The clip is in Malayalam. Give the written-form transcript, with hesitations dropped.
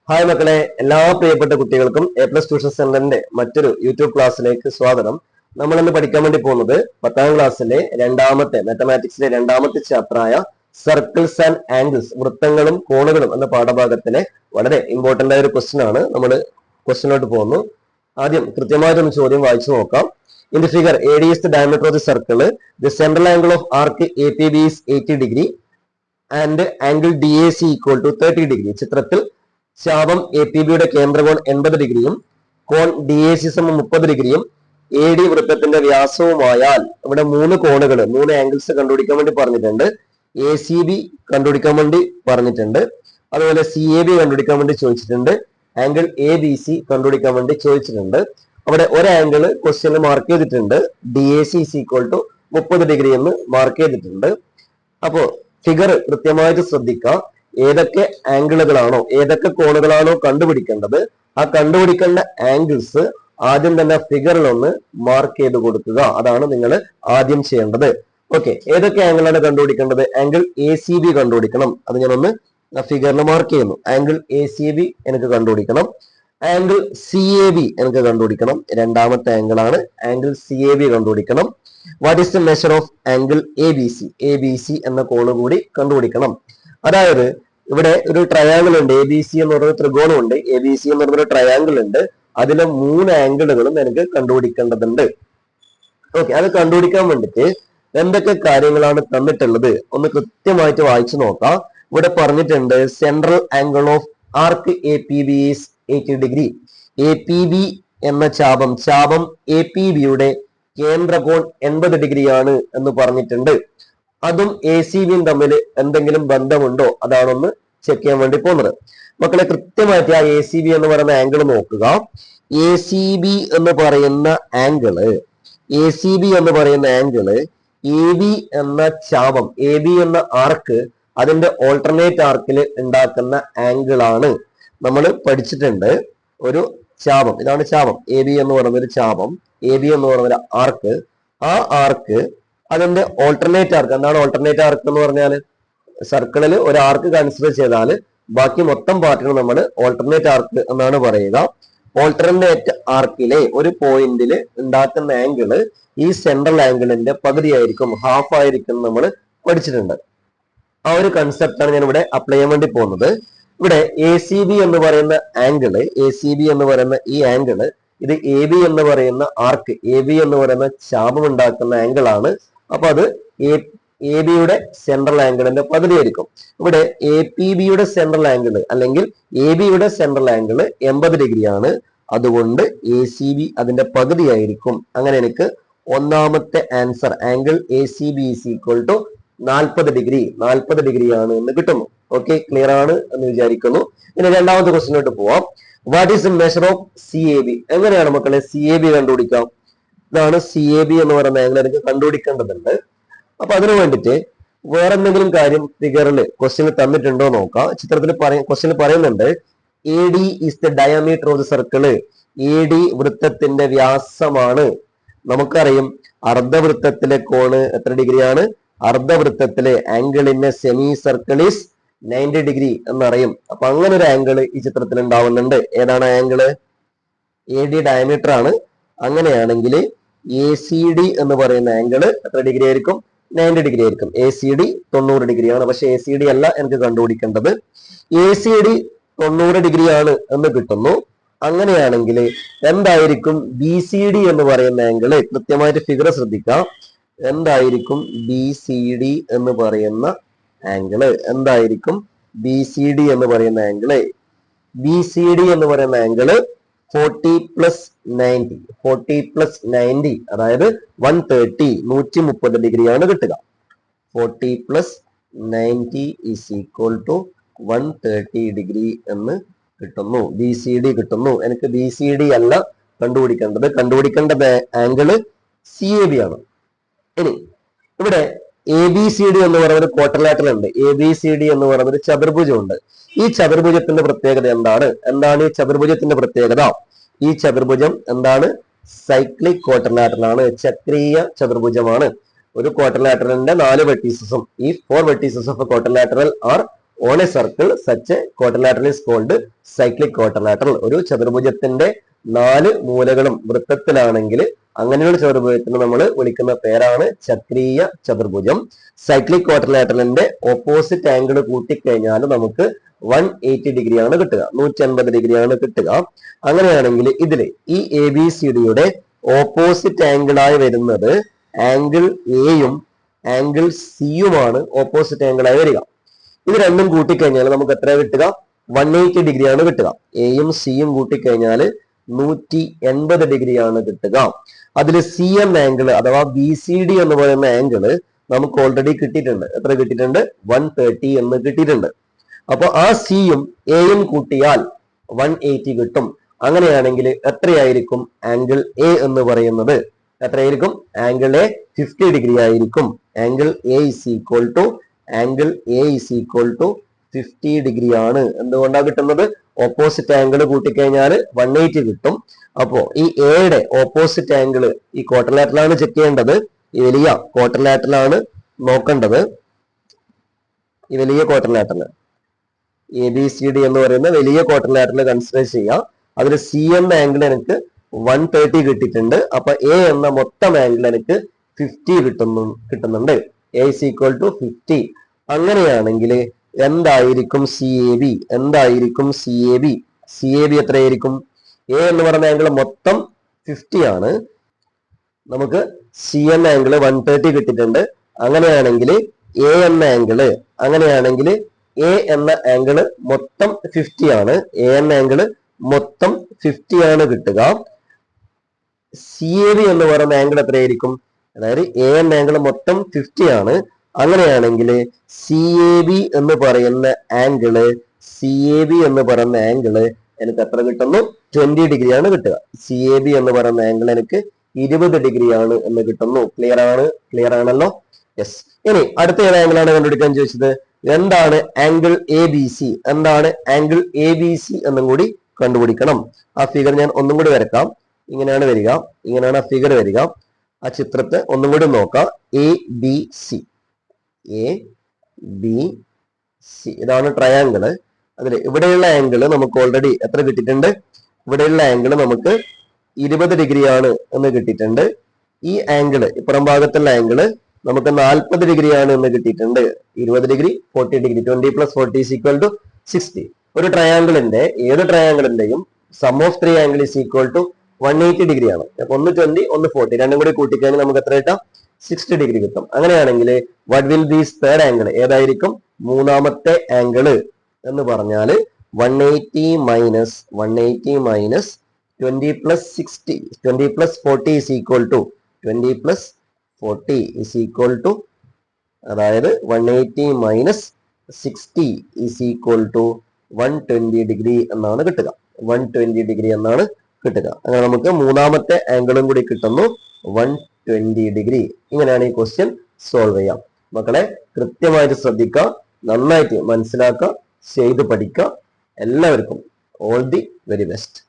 ഹായ് മക്കളെ, എല്ലാ പ്രിയപ്പെട്ട കുട്ടികൾക്കും എ പ്ലസ് ട്യൂഷൻ സെന്ററിന്റെ മറ്റൊരു യൂട്യൂബ് ക്ലാസ്സിലേക്ക് സ്വാഗതം. നമ്മൾ ഇന്ന് പഠിക്കാൻ വേണ്ടി പോകുന്നത് 10ാം ക്ലാസ്സിലെ മാത്തമാറ്റിക്സിലെ രണ്ടാമത്തെ ചാപ്റ്ററായ സർക്കിൾസ് ആൻഡ് ആംഗിൾസ്, വൃത്തങ്ങളും കോണുകളും എന്ന പാഠഭാഗത്തിലെ വളരെ ഇമ്പോർട്ടന്റ് ആയ ഒരു ക്വസ്റ്റ്യൻ ആണ്. നമ്മൾ ക്വസ്റ്റ്യനിലോട്ട് പോകുന്നു. ആദ്യം കൃത്യമായിട്ടൊന്ന് ചോദ്യം വായിച്ചു നോക്കാം. In the figure AD is the diameter of the circle. The central angle of arc APB is 80 degree and angle DAC equal to 30 degree. ചിത്രത്തിൽ ചാപം APB യുടെ കേന്ദ്രകോൺ 80 ഡിഗ്രിയും കോൺ DAC സമം 30 ഡിഗ്രിയും AD വൃത്തത്തിന്റെ വ്യാസവുമായാൽ ഇവിടെ മൂന്ന് ആംഗിൾസ് കണ്ടുപിടിക്കാൻ വേണ്ടി പറഞ്ഞിട്ടുണ്ട്. ACB കണ്ടുപിടിക്കാൻ വേണ്ടി പറഞ്ഞിട്ടുണ്ട്, അതുപോലെ CAB കണ്ടുപിടിക്കാൻ വേണ്ടി ചോദിച്ചിട്ടുണ്ട്, ആംഗിൾ ABC കണ്ടുപിടിക്കാൻ വേണ്ടി ചോദിച്ചിട്ടുണ്ട്. അവിടെ ഒരു ആംഗിൾ ക്വസ്റ്റ്യനിൽ മാർക്ക് ചെയ്തിട്ടുണ്ട്, DAC is equal to 30 degree എന്ന് മാർക്ക് ചെയ്തിട്ടുണ്ട്. അപ്പോ ഫിഗർ കൃത്യമായിട്ട് ശ്രദ്ധിക്കുക. ഏതൊക്കെ ആംഗിളുകളാണോ ഏതൊക്കെ കോണുകളാണോ കണ്ടുപിടിക്കേണ്ടത്, ആ കണ്ടുപിടിക്കേണ്ട ആംഗിൾസ് ആദ്യം തന്നെ ഫിഗറിൽ ഒന്ന് മാർക്ക് ചെയ്ത് കൊടുക്കുക. അതാണ് നിങ്ങൾ ആദ്യം ചെയ്യേണ്ടത്. ഓക്കെ, ഏതൊക്കെ ആംഗിളാണ് കണ്ടുപിടിക്കേണ്ടത്? ആംഗിൾ ACB കണ്ടുപിടിക്കണം. അത് ഞാനൊന്ന് ഫിഗറിൽ മാർക്ക് ചെയ്യുന്നു. ആംഗിൾ ACB എനിക്ക് കണ്ടുപിടിക്കണം. ആംഗിൾ CAB എനിക്ക് കണ്ടുപിടിക്കണം. രണ്ടാമത്തെ ആംഗിൾ ആണ്. ആംഗിൾ CAB കണ്ടുപിടിക്കണം. What is the measure of angle ABC എന്ന കോണ് കൂടി കണ്ടുപിടിക്കണം. അതായത് ഇവിടെ ഒരു ട്രയാങ്കിൾ ഉണ്ട്, ABC എന്ന് പറയുന്ന ത്രികോണം ഉണ്ട്, ABC എന്ന് പറയുന്ന ട്രയാങ്കിൾ ഉണ്ട്. അതിലെ മൂന്ന് ആംഗിളുകളും എനിക്ക് കണ്ടുപിടിക്കേണ്ടതുണ്ട്. ഓക്കെ, അത് കണ്ടുപിടിക്കാൻ വേണ്ടിട്ട് എന്തൊക്കെ കാര്യങ്ങളാണ് തന്നിട്ടുള്ളത് ഒന്ന് കൃത്യമായിട്ട് വായിച്ചു നോക്കാം. ഇവിടെ പറഞ്ഞിട്ടുണ്ട് central angle of arc APB is 80 degree. APB എന്ന ചാപം APB യുടെ കേന്ദ്രകോൺ 80 ഡിഗ്രിയാണ് എന്ന് പറഞ്ഞിട്ടുണ്ട്. അതും ACBയും തമ്മിൽ എന്തെങ്കിലും ബന്ധമുണ്ടോ അതാണൊന്ന് ചെക്ക് ചെയ്യാൻ വേണ്ടി പോകുന്നത്. മക്കളെ, കൃത്യമായിട്ട് ആ ACB എന്ന് പറയുന്ന ആംഗിൾ നോക്കുക. ACB എന്ന് പറയുന്ന ആംഗിള് AB എന്ന ചാപം, AB എന്ന ആർക്ക്, അതിന്റെ ഓൾട്ടർനേറ്റ് ആർക്കിൽ ഉണ്ടാക്കുന്ന ആംഗിൾ ആണ്. നമ്മൾ പഠിച്ചിട്ടുണ്ട് ഒരു ചാപം, ഇതാണ് ചാപം. AB എന്ന് പറയുന്ന ഒരു ചാപം, AB എന്ന് പറയുന്ന ഒരു ആർക്ക്, ആ ആർക്ക് അതിന്റെ ഓൾട്ടർനേറ്റ് ആർക്ക്. എന്താണ് ഓൾട്ടർനേറ്റ് ആർക്ക് എന്ന് പറഞ്ഞാൽ? സർക്കിളിൽ ഒരു ആർക്ക് കൺസിഡർ ചെയ്താൽ ബാക്കി മൊത്തം പാർട്ടിന് നമ്മൾ ഓൾട്ടർനേറ്റ് ആർക്ക് എന്നാണ് പറയുക. ഓൾട്ടർനേറ്റ് ആർക്കിലെ ഒരു പോയിന്റിൽ ഉണ്ടാക്കുന്ന ആംഗിള് ഈ സെൻട്രൽ ആംഗിളിന്റെ പകുതിയായിരിക്കും, ഹാഫ് ആയിരിക്കും നമ്മൾ പഠിച്ചിട്ടുണ്ട്. ആ ഒരു കൺസെപ്റ്റാണ് ഞാൻ ഇവിടെ അപ്ലൈ ചെയ്യാൻ വേണ്ടി പോകുന്നത്. ഇവിടെ ACB എന്ന് പറയുന്ന ആംഗിള്, ACB എന്ന് പറയുന്ന ഈ ആംഗിള്, ഇത് AB എന്ന് പറയുന്ന ആർക്ക്, AB എന്ന് പറയുന്ന ചാപം ഉണ്ടാക്കുന്ന ആംഗിൾ ആണ്. അപ്പൊ അത് AB യുടെ സെൻട്രൽ ആംഗിളിന്റെ പകുതിയായിരിക്കും. ഇവിടെ APB യുടെ സെൻട്രൽ ആംഗിൾ അല്ലെങ്കിൽ AB യുടെ സെൻട്രൽ ആംഗിൾ 80 ഡിഗ്രിയാണ്. അതുകൊണ്ട് ACB അതിന്റെ പകുതിയായിരിക്കും. അങ്ങനെ എനിക്ക് ഒന്നാമത്തെ answer angle ACB is equal to 40 ഡിഗ്രിയാണ് എന്ന് കിട്ടുന്നു. ഓക്കെ, ക്ലിയർ ആണ് എന്ന് വിചാരിക്കുന്നു. ഇനി രണ്ടാമത്തെ ക്വസ്റ്റിനോട്ട് പോവാം. What is the measure of CAB? എങ്ങനെയാണ് മക്കളെ CAB കണ്ടുപിടിക്കാം? ഇതാണ് CAB എന്ന് പറയുന്ന ആംഗിൾ എനിക്ക് കണ്ടുപിടിക്കേണ്ടതുണ്ട്. അപ്പൊ അതിനു വേണ്ടിയിട്ട് വേറെ എന്തെങ്കിലും കാര്യം ഫിഗറിൽ ക്വസ്റ്റ്യൻ തന്നിട്ടുണ്ടോ നോക്കാം. ചിത്രത്തിൽ ക്വസ്റ്റ്യൻ പറയുന്നുണ്ട് AD is the diameter of the circle. AD വൃത്തത്തിന്റെ വ്യാസമാണ്. നമുക്കറിയാം അർദ്ധവൃത്തത്തിലെ കോണ് എത്ര ഡിഗ്രിയാണ്? അർദ്ധവൃത്തത്തിലെ angle in a semicircle is 90 degree എന്നറിയും. അപ്പൊ അങ്ങനെ ഒരു ആംഗിൾ ഈ ചിത്രത്തിൽ ഉണ്ടാവുന്നുണ്ട്. ഏതാണ് ആംഗിള്? AD ഡയമീറ്റർ ആണ്. അങ്ങനെയാണെങ്കിൽ ACD എന്ന് പറയുന്ന ആംഗിൾ എത്ര ഡിഗ്രി ആയിരിക്കും? 90 ഡിഗ്രി ആയിരിക്കും. ACD 90 ഡിഗ്രിയാണ്. പക്ഷെ ACD അല്ല എനിക്ക് കണ്ടുപിടിക്കേണ്ടത്. ACD 90 ഡിഗ്രിയാണ് എന്ന് കിട്ടുന്നു. അങ്ങനെയാണെങ്കിൽ എന്തായിരിക്കും BCD എന്ന് പറയുന്ന ആംഗിള്? കൃത്യമായിട്ട് ഫിഗർ ശ്രദ്ധിക്കാം. എന്തായിരിക്കും BCD എന്ന് പറയുന്ന ആംഗിള്? എന്തായിരിക്കും BCD എന്ന് പറയുന്ന ആംഗിള്? BCD എന്ന് പറയുന്ന ആംഗിള് 40 പ്ലസ് 90, അതായത് 130 ഡിഗ്രിയാണ് കിട്ടുക. 40 plus 90 is equal to 130 degree എന്ന് കിട്ടുന്നു. BCD കിട്ടുന്നു. എനിക്ക് BCD അല്ല കണ്ടുപിടിക്കേണ്ട ആംഗിള് CAB ആണ്. ഇനി ഇവിടെ ABCD എന്ന് പറയുന്ന ഒരു ക്വാർട്ടർലാറ്ററൽ ഉണ്ട്, ABCD എന്ന് പറയുന്ന ഒരു ചതുർഭുജം ഉണ്ട്. ഈ ചതുർഭുജത്തിന്റെ പ്രത്യേകത എന്താണ്? ഈ ചതുർഭുജത്തിന്റെ പ്രത്യേകത? ഈ ചതുർഭുജം എന്താണ്? സൈക്ലിക് ക്വാർട്ടർലാറ്ററൽ ആണ്, ചക്രീയ ചതുർഭുജമാണ്. ഒരു ക്വാർട്ടർലാറ്ററലിന്റെ 4 വെർട്ടീസസും ഈ 4 vertices of quadrilateral are on a circle such a quadrilateral is called cyclic quadrilateral. ഒരു ചതുർഭുജത്തിന്റെ 4 മൂലകളും വൃത്തത്തിലാണെങ്കിൽ അങ്ങനെയുള്ള ചതുർഭുജത്തിന് നമ്മൾ വിളിക്കുന്ന പേരാണ് ചക്രീയ ചതുർഭുജം. സൈക്ലിക് ക്വാഡ്രിലാറ്ററലിന്റെ ഓപ്പോസിറ്റ് ആംഗിൾ കൂട്ടിക്കഴിഞ്ഞാൽ നമുക്ക് 180 ഡിഗ്രിയാണ് കിട്ടുക, 180 ഡിഗ്രിയാണ് കിട്ടുക. അങ്ങനെയാണെങ്കിൽ ഇതില് ഈ എ ബി സി ഡിയുടെ ഓപ്പോസിറ്റ് ആംഗിളായി വരുന്നത് ആംഗിൾ എയും ആംഗിൾ സിയുമാണ് ഓപ്പോസിറ്റ് ആംഗിളായി വരിക. ഇത് രണ്ടും കൂട്ടിക്കഴിഞ്ഞാൽ നമുക്ക് എത്ര കിട്ടുക? 180 ഡിഗ്രിയാണ് കിട്ടുക. എയും സിയും കൂട്ടിക്കഴിഞ്ഞാൽ 180 ഡിഗ്രിയാണ് കിട്ടുക. അതിൽ സി എം ആംഗിൾ അഥവാ ബി സി ഡി എന്ന് പറയുന്ന ആംഗിള് നമുക്ക് ഓൾറെഡി കിട്ടിയിട്ടുണ്ട്. എത്ര കിട്ടിയിട്ടുണ്ട്? 130 എന്ന് കിട്ടിയിട്ടുണ്ട്. അപ്പൊ ആ സിയും എയും കൂട്ടിയാൽ 180 കിട്ടും. അങ്ങനെയാണെങ്കിൽ എത്രയായിരിക്കും ആംഗിൾ എ എന്ന് പറയുന്നത്? എത്രയായിരിക്കും? ആംഗിൾ എ 50 ഡിഗ്രി ആയിരിക്കും. Angle A is equal to 50 degree ആണ്. എന്തുകൊണ്ടാണ് കിട്ടുന്നത്? ഓപ്പോസിറ്റ് ആംഗിൾ കൂട്ടിക്കഴിഞ്ഞാൽ 180 കിട്ടും. അപ്പോ ഈ എയുടെ ഓപ്പോസിറ്റ് ആംഗിൾ ഈ ക്വാഡ്രിലാറ്ററലാണ് ചെക്ക് ചെയ്യേണ്ടത്. ഈ വലിയ ക്വാഡ്രിലാറ്ററലാണ് നോക്കേണ്ടത്. ഈ വലിയ quadrilateral A B C D എന്ന് പറയുന്ന വലിയ ക്വാഡ്രിലാറ്ററൽ കൺസിഡർ ചെയ്യാം. അതിൽ സി എന്ന ആംഗിൾ എനിക്ക് 130 കിട്ടിയിട്ടുണ്ട്. അപ്പൊ എ എന്ന മൊത്തം ആംഗിൾ എനിക്ക് 50 കിട്ടുന്നുണ്ട്. A is equal to 50. അങ്ങനെയാണെങ്കിൽ എന്തായിരിക്കും സി എ ബി? എന്തായിരിക്കും C A B? C A B എത്രയായിരിക്കും? എ എന്ന് പറയുന്ന ആംഗിൾ മൊത്തം 50 ആണ്. നമുക്ക് സി എന്ന ആംഗിൾ 130 കിട്ടിയിട്ടുണ്ട്. അങ്ങനെയാണെങ്കിൽ എ എന്ന ആംഗിള് എ എന്ന ആംഗിള് മൊത്തം 50 ആണ്. എ എന്ന ആംഗിള് മൊത്തം 50 ആണ് കിട്ടുക. സി എ ബി എന്ന് പറയുന്ന ആംഗിൾ എത്രയായിരിക്കും? അതായത് എ എന്ന ആംഗിൾ മൊത്തം 50 ആണ്. അങ്ങനെയാണെങ്കിൽ സി എ ബി എന്ന് പറയുന്ന ആംഗിള് എനിക്ക് എത്ര കിട്ടുന്നു? 20 ഡിഗ്രിയാണ് കിട്ടുക. സി എ ബി എന്ന് പറയുന്ന ആംഗിൾ എനിക്ക് 20 ഡിഗ്രിയാണ് എന്ന് കിട്ടുന്നു. ക്ലിയർ ആണല്ലോ? യെസ്. ഇനി അടുത്ത ഏത് ആംഗിളാണ് കണ്ടുപിടിക്കാൻ ചോദിച്ചത്? എന്താണ് ആംഗിൾ എ ബി സി? എന്നും കൂടി കണ്ടുപിടിക്കണം. ആ ഫിഗർ ഞാൻ ഒന്നും കൂടി വരക്കാം. ഇങ്ങനെയാണ് ആ ഫിഗർ വരിക. ആ ചിത്രത്തെ ഒന്നും കൂടി നോക്കാം. എ ബി സി ഇതാണ് ട്രയാങ്കിള്. അതിൽ ഇവിടെയുള്ള ആംഗിള് നമുക്ക് ഓൾറെഡി എത്ര കിട്ടിയിട്ടുണ്ട്? ഇവിടെയുള്ള ആംഗിള് നമുക്ക് 20 ഡിഗ്രിയാണ് എന്ന് കിട്ടിയിട്ടുണ്ട്. ഈ ആംഗിള് ഇപ്പുറം ഭാഗത്തുള്ള ആംഗിള് നമുക്ക് 40 ഡിഗ്രിയാണ് എന്ന് കിട്ടിയിട്ടുണ്ട്. 20 ഡിഗ്രി 40 ഡിഗ്രി 20 + 40 = 60. ഒരു ട്രയാങ്കിളിന്റെ ഏത് ട്രയാങ്കിളിന്റെയും sum of 3 angle is equal to 180 ഡിഗ്രിയാണ്. അപ്പൊ 120 140 രണ്ടും കൂടി കൂട്ടിക്കഴിഞ്ഞാൽ നമുക്ക് എത്ര കിട്ടാം? 60 ഡിഗ്രി കിട്ടും. അങ്ങനെയാണെങ്കിൽ what will be third angle? ഏതായിരിക്കും മൂന്നാമത്തെ ആംഗിള് എന്ന് പറഞ്ഞാൽ 180 minus 20 + 60 20 + 40 is equal to 20 + 40 is equal to അതായത് 180 minus 60 is equal to 120 degree എന്നാണ് കിട്ടുക. 120 ഡിഗ്രി എന്നാണ് കിട്ടുക. അങ്ങനെ നമുക്ക് മൂന്നാമത്തെ ആംഗിളും കൂടി കിട്ടുന്നു 120 ഡിഗ്രി. ഇങ്ങനെയാണ് ഈ ക്വസ്റ്റ്യൻ സോൾവ് ചെയ്യാം. മക്കളെ കൃത്യമായിട്ട് ശ്രദ്ധിക്കുക, നന്നായിട്ട് മനസ്സിലാക്കുക, ചെയ്ത് പഠിക്കുക. എല്ലാവർക്കും ഓൾ ദി വെരി ബെസ്റ്റ്.